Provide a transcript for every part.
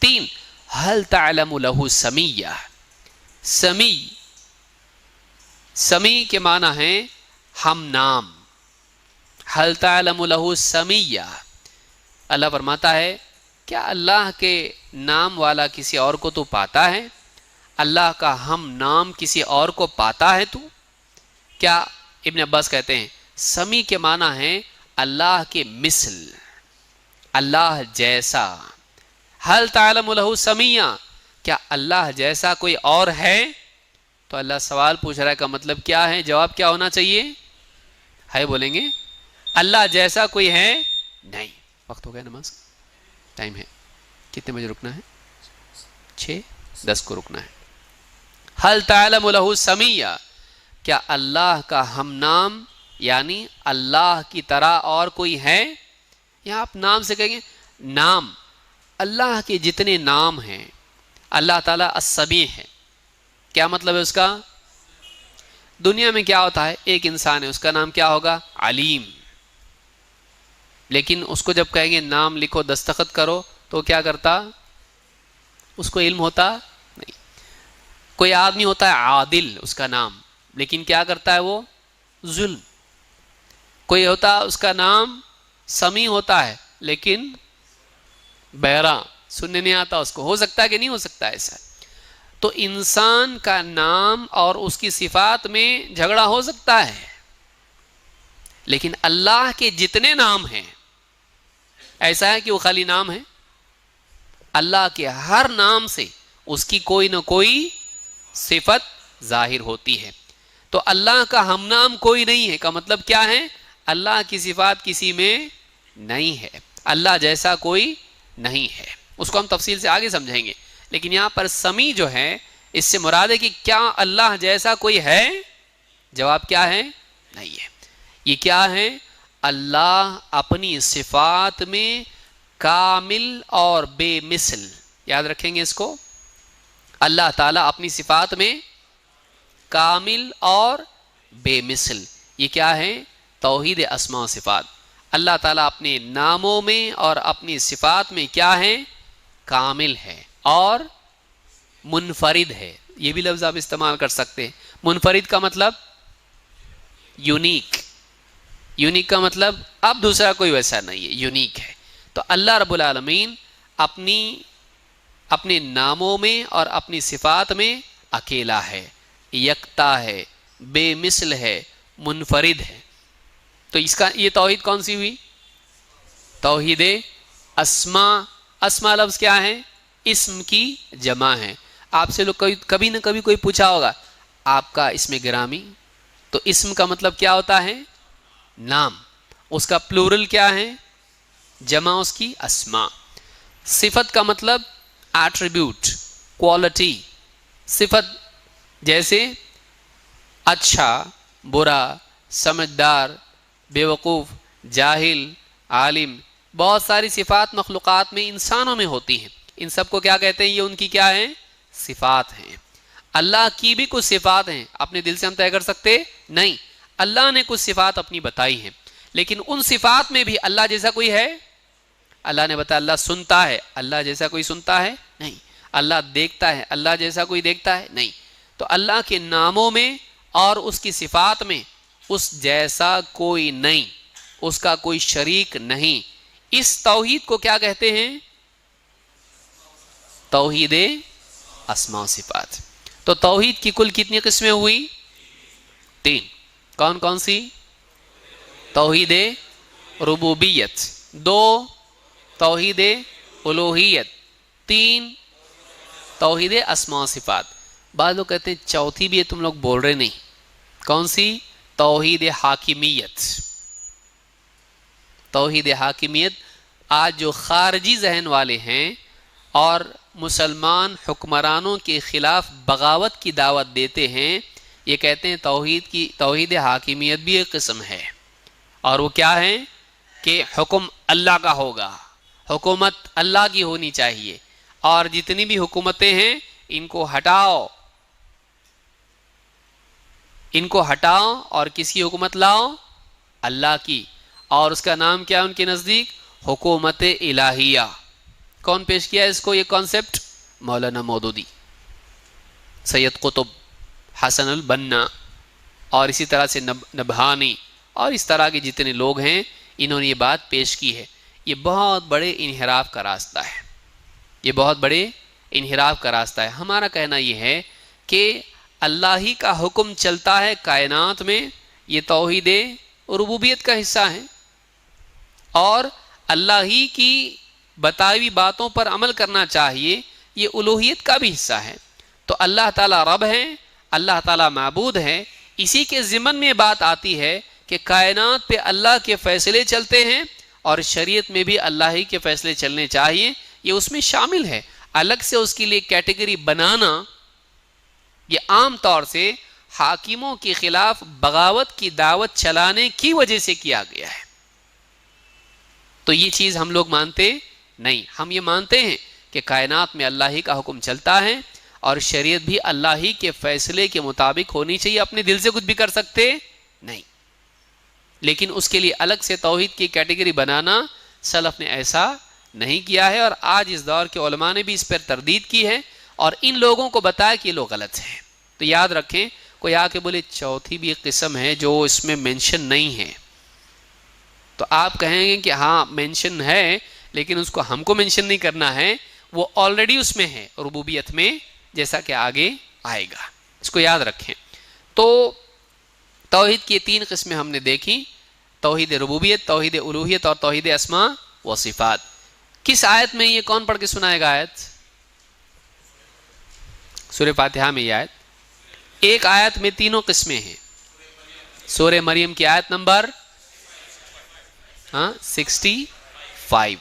3 هل تعلم له سمیہ. سمی، سمی کے معنی ہے ہم نام. هل تعلم له سمیہ. اللہ فرماتا ہے کیا اللہ کے نام والا کسی اور کو تو پاتا ہے؟ اللہ کا ہم نام کسی اور کو پاتا ہے تو؟ کیا ابن عباس کہتے ہیں سمی کے معنی ہے اللہ کے مثل، اللہ جیسا. حل تعلم له سمیہ، کیا اللہ جیسا کوئی اور ہے؟ تو اللہ سوال پوچھ رہا ہے، کا مطلب کیا ہے؟ جواب کیا ہونا چاہیے؟ ہے بولیں گے اللہ جیسا کوئی ہے نہیں. وقت ہو گیا نماز، ٹائم ہے. کتنے بجے رکنا ہے؟ 6:10 کو رکنا ہے. حل تعلم له سمیہ، کیا اللہ کا ہم نام یعنی اللہ کی طرح اور کوئی ہے؟ یہاں آپ نام سے کہیں گے نام، اللہ کے جتنے نام ہیں اللہ تعالیٰ السمیع ہے. کیا مطلب ہے اس کا؟ دنیا میں کیا ہوتا ہے، ایک انسان ہے اس کا نام کیا ہوگا؟ علیم. لیکن اس کو جب کہیں گے نام لکھو دستخط کرو تو کیا کرتا؟ اس کو علم ہوتا نہیں. کوئی آدمی ہوتا ہے عادل اس کا نام، لیکن کیا کرتا ہے وہ؟ ظلم. کوئی ہوتا اس کا نام سمیع ہوتا ہے لیکن بہرا، سننے نہیں آتا اس کو. ہو سکتا ہے کہ نہیں ہو سکتا ایسا؟ تو انسان کا نام اور اس کی صفات میں جھگڑا ہو سکتا ہے، لیکن اللہ کے جتنے نام ہیں ایسا ہے کہ وہ خالی نام ہے. اللہ کے ہر نام سے اس کی کوئی نہ کوئی صفت ظاہر ہوتی ہے. تو اللہ کا ہم نام کوئی نہیں ہے کا مطلب کیا ہے؟ اللہ کی صفات کسی میں نہیں ہے، اللہ جیسا کوئی نہیں ہے. اس کو ہم تفصیل سے آگے سمجھیں گے. لیکن یہاں پر سمیع جو ہے اس سے مراد ہے کہ کیا اللہ جیسا کوئی ہے؟ جواب کیا ہے؟ نہیں ہے. یہ کیا ہے؟ اللہ اپنی صفات میں کامل اور بے مثل. یاد رکھیں گے اس کو، اللہ تعالیٰ اپنی صفات میں کامل اور بے مثل. یہ کیا ہے؟ توحید اسماء و صفات. اللہ تعالیٰ اپنے ناموں میں اور اپنی صفات میں کیا ہے؟ کامل ہے اور منفرد ہے. یہ بھی لفظ آپ استعمال کر سکتے ہیں. منفرد کا مطلب یونیک، یونیک کا مطلب اب دوسرا کوئی ویسا نہیں ہے، یونیک ہے. تو اللہ رب العالمین اپنے ناموں میں اور اپنی صفات میں اکیلا ہے، یکتا ہے، بے مثل ہے، منفرد ہے. تو اس کا یہ توحید کون سی ہوئی؟ توحید اسماء. اسماء لفظ کیا ہے؟ اسم کی جمع ہے. آپ سے لوگ کبھی نہ کبھی کوئی پوچھا ہوگا آپ کا اسم گرامی، تو اسم کا مطلب کیا ہوتا ہے؟ نام. اس کا پلورل کیا ہے؟ جمع اس کی اسماء. صفت کا مطلب ایٹریبیوٹ، کوالٹی. صفت جیسے اچھا، برا، سمجھدار، بیوقوف، جاہل، عالم. بہت ساری صفات مخلوقات میں، انسانوں میں ہوتی ہیں. ان سب کو کیا کہتے ہیں؟ یہ ان کی کیا ہیں؟ صفات ہیں. اللہ کی بھی کچھ صفات ہیں، اپنے دل سے ہم طے کر سکتے نہیں. اللہ نے کچھ صفات اپنی بتائی ہیں، لیکن ان صفات میں بھی اللہ جیسا کوئی ہے؟ اللہ نے بتایا اللہ سنتا ہے، اللہ جیسا کوئی سنتا ہے؟ نہیں. اللہ دیکھتا ہے، اللہ جیسا کوئی دیکھتا ہے؟ نہیں. تو اللہ کے ناموں میں اور اس کی صفات میں اس جیسا کوئی نہیں، اس کا کوئی شریک نہیں. اس توحید کو کیا کہتے ہیں؟ توحید اسماء و صفات. تو توحید کی کل کتنی قسمیں ہوئی؟ 3. کون کون سی؟ توحید ربوبیت، 2 توحید الوہیت، 3 توحید اسماء و صفات. بعض لوگ کہتے ہیں چوتھی بھی ہے، تم لوگ بول رہے نہیں. کون سی؟ توحید حاکمیت. توحید حاکمیت آج جو خارجی ذہن والے ہیں اور مسلمان حکمرانوں کے خلاف بغاوت کی دعوت دیتے ہیں، یہ کہتے ہیں توحید حاکمیت بھی ایک قسم ہے. اور وہ کیا ہے؟ کہ حکم اللہ کا ہوگا، حکومت اللہ کی ہونی چاہیے، اور جتنی بھی حکومتیں ہیں ان کو ہٹاؤ، ان کو ہٹاؤ اور کس کی حکومت لاؤ؟ اللہ کی. اور اس کا نام کیا ہے ان کے نزدیک؟ حکومت الہیہ. کون پیش کیا ہے اس کو یہ کانسیپٹ؟ مولانا مودودی، سید قطب، حسن البنا اور اسی طرح سے نبہانی اور اس طرح کے جتنے لوگ ہیں انہوں نے یہ بات پیش کی ہے۔ یہ بہت بڑے انحراف کا راستہ ہے، یہ بہت بڑے انحراف کا راستہ ہے۔ ہمارا کہنا یہ ہے کہ اللہ ہی کا حکم چلتا ہے کائنات میں، یہ توحید ربوبیت کا حصہ ہے، اور اللہ ہی کی بتائی ہوئی باتوں پر عمل کرنا چاہیے، یہ الوہیت کا بھی حصہ ہے۔ تو اللہ تعالیٰ رب ہے، اللہ تعالیٰ معبود ہے، اسی کے ضمن میں بات آتی ہے کہ کائنات پہ اللہ کے فیصلے چلتے ہیں اور شریعت میں بھی اللہ ہی کے فیصلے چلنے چاہیے، یہ اس میں شامل ہے۔ الگ سے اس کے لیے کیٹیگری بنانا یہ عام طور سے حاکموں کے خلاف بغاوت کی دعوت چلانے کی وجہ سے کیا گیا ہے۔ تو یہ چیز ہم لوگ مانتے نہیں، ہم یہ مانتے ہیں کہ کائنات میں اللہ ہی کا حکم چلتا ہے اور شریعت بھی اللہ ہی کے فیصلے کے مطابق ہونی چاہیے، اپنے دل سے کچھ بھی کر سکتے نہیں۔ لیکن اس کے لیے الگ سے توحید کی کیٹیگری بنانا سلف نے ایسا نہیں کیا ہے، اور آج اس دور کے علماء نے بھی اس پر تردید کی ہے اور ان لوگوں کو بتایا کہ یہ لوگ غلط ہیں۔ تو یاد رکھیں، کوئی آ کے بولے چوتھی بھی ایک قسم ہے جو اس میں مینشن نہیں ہے، تو آپ کہیں گے کہ ہاں مینشن ہے لیکن اس کو ہم کو مینشن نہیں کرنا ہے، وہ آلریڈی اس میں ہے ربوبیت میں، جیسا کہ آگے آئے گا، اس کو یاد رکھیں۔ تو توحید کی تین قسمیں ہم نے دیکھی، توحید ربوبیت، توحید الوہیت اور توحید اسماء و صفات۔ کس آیت میں یہ کون پڑھ کے سنائے گا آیت؟ سورہ فاتحہ میں یہ آیت، ایک آیت میں تینوں قسمیں ہیں۔ سورہ مریم کی آیت نمبر 65،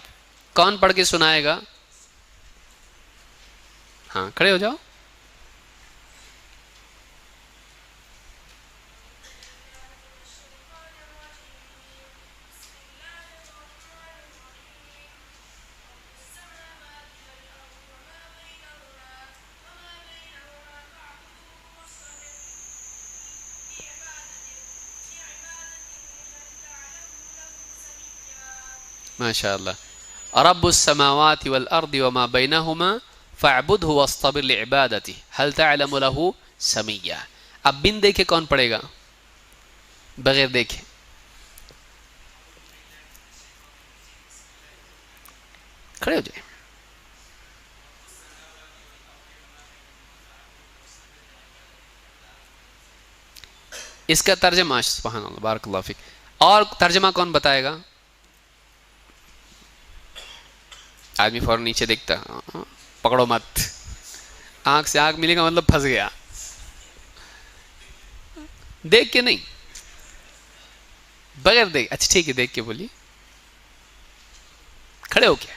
کون پڑھ کے سنائے گا؟ ہاں کھڑے ہو جاؤ۔ ماشاء اللہ۔ رب السماوات والارض وما بینہما فاعبدہ واصطبر لعبادتہ هل تعلم له سمیا۔ اب بن دیکھے کون پڑھے گا؟ بغیر دیکھے کھڑے ہو جائیں۔ اس کا ترجمہ سبحان اللہ بارک اللہ فیک، اور ترجمہ کون بتائے گا؟ آدمی فوراً نیچے دیکھتا، پکڑو مت، آنکھ سے آنکھ ملے گا مطلب پھنس گیا، دیکھ کے نہیں، بغیر دیکھ، اچھا ٹھیک ہے دیکھ کے بولیے، کھڑے ہو کیا؟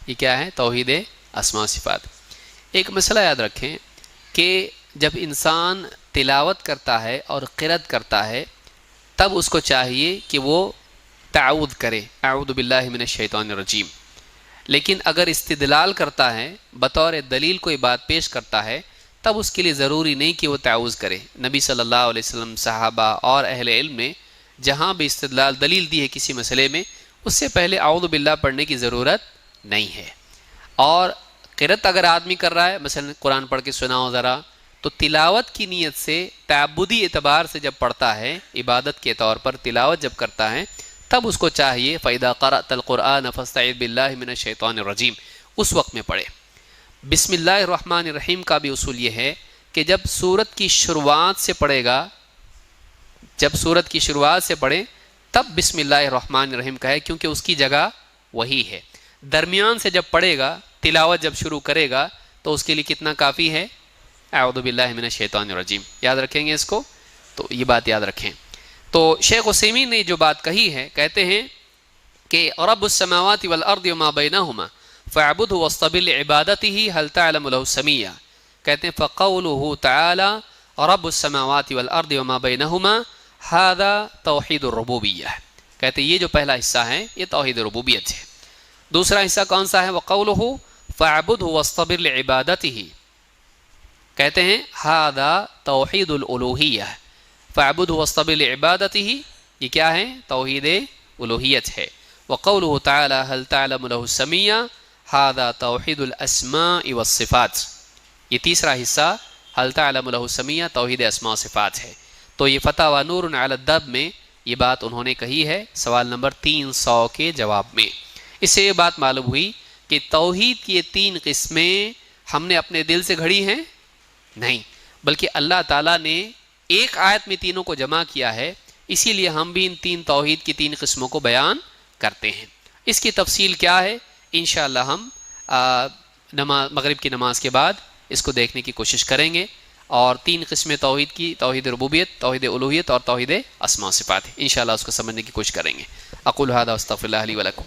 یہ کیا ہے؟ توحید اسماء صفات۔ ایک مسئلہ یاد رکھیں کہ جب انسان تلاوت کرتا ہے اور قرأت کرتا ہے تب اس کو چاہیے کہ وہ تعوذ کرے، اعوذ باللہ من الشیطان الرجیم، لیکن اگر استدلال کرتا ہے، بطور دلیل کوئی بات پیش کرتا ہے، تب اس کے لیے ضروری نہیں کہ وہ تعوذ کرے۔ نبی صلی اللہ علیہ وسلم، صحابہ اور اہل علم نے جہاں بھی استدلال دلیل دی ہے کسی مسئلے میں، اس سے پہلے اعوذ باللہ پڑھنے کی ضرورت نہیں ہے۔ اور قرأت اگر آدمی کر رہا ہے، مثلا قرآن پڑھ کے سناؤ ذرا، تو تلاوت کی نیت سے تعبدی اعتبار سے جب پڑھتا ہے، عبادت کے طور پر تلاوت جب کرتا ہے، تب اس کو چاہیے فَإِذَا قَرَأْتَ الْقُرْآنَ فَاسْتَعِذْ بِاللَّهِ مِنَ الشَّيْطَانِ الرَّجِيمِ، اس وقت میں پڑھے۔ بسم اللہ الرحمن الرحیم کا بھی اصول یہ ہے کہ جب سورت کی شروعات سے پڑھے گا، جب سورت کی شروعات سے پڑھے تب بسم اللہ الرحمن الرحیم کہے، کیونکہ اس کی جگہ وہی ہے۔ درمیان سے جب پڑھے گا، تلاوت جب شروع کرے گا، تو اس کے لیے کتنا کافی ہے؟ اعوذ باللہ من الشیطان الرجیم۔ یاد رکھیں گے اس کو، تو یہ بات یاد رکھیں۔ تو شیخ عثیمین نے جو بات کہی ہے، کہتے ہیں کہ رب السماوات والارض وما بینہما فاعبدہ واصطبر لعبادتہ هل تعلم له سمیا، کہتے ہیں فقولہ تعالی رب السماوات والارض وما بینہما ھذا توحید الربوبیہ ہے، کہتے یہ جو پہلا حصہ ہے یہ توحید ربوبیت ہے۔ دوسرا حصہ کون سا ہے؟ وقولہ فاعبدہ واصطبر لعبادتہ، کہتے ہیں ھذا توحید الالوہیہ، فاعبدہ واصطبر لعبادتہ یہ کیا ہے؟ توحید الوہیت ہے۔ وقولہ تعالی هل تعلم له سمیہ ھذا توحید الاسماء والصفات، یہ تیسرا حصہ هل تعلم له سمیہ توحید اسماء و صفات ہے۔ تو یہ فتاوی نور علی الدرب میں یہ بات انہوں نے کہی ہے سوال نمبر 300 کے جواب میں۔ اس سے یہ بات معلوم ہوئی کہ توحید کی یہ تین قسمیں ہم نے اپنے دل سے گھڑی ہیں نہیں، بلکہ اللہ تعالیٰ نے ایک آیت میں تینوں کو جمع کیا ہے، اسی لیے ہم بھی ان تین توحید کی تین قسموں کو بیان کرتے ہیں۔ اس کی تفصیل کیا ہے انشاءاللہ ہم مغرب کی نماز کے بعد اس کو دیکھنے کی کوشش کریں گے، اور تین قسمیں توحید کی، توحید ربوبیت، توحید الوہیت اور توحید اسماء و صفات، انشاءاللہ اس کو سمجھنے کی کوشش کریں گے۔ اقول ھذا واستغفر اللہ لی ولکم۔